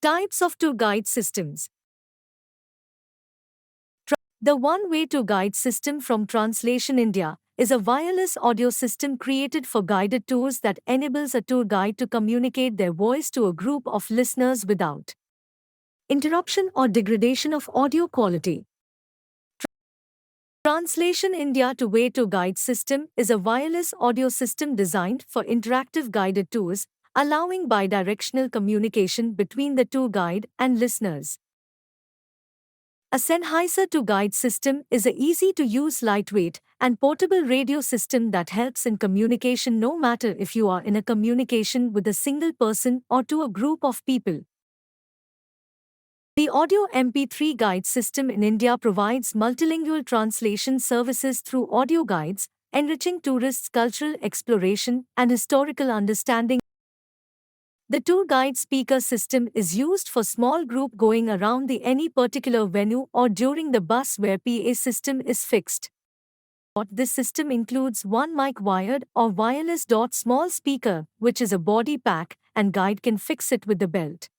Types of tour guide systems. The one-way tour guide system from Translation India is a wireless audio system created for guided tours that enables a tour guide to communicate their voice to a group of listeners without interruption or degradation of audio quality. Translation India two-way tour guide system is a wireless audio system designed for interactive guided tours, allowing bidirectional communication between the tour guide and listeners. A Sennheiser tour guide system is a easy-to-use, lightweight, and portable radio system that helps in communication no matter if you are in a communication with a single person or to a group of people. The audio MP3 guide system in India provides multilingual translation services through audio guides, enriching tourists' cultural exploration and historical understanding. The tour guide speaker system is used for small group going around any particular venue or during the bus where PA system is fixed. This system includes one mic wired or wireless small speaker, which is a body pack, and guide can fix it with the belt.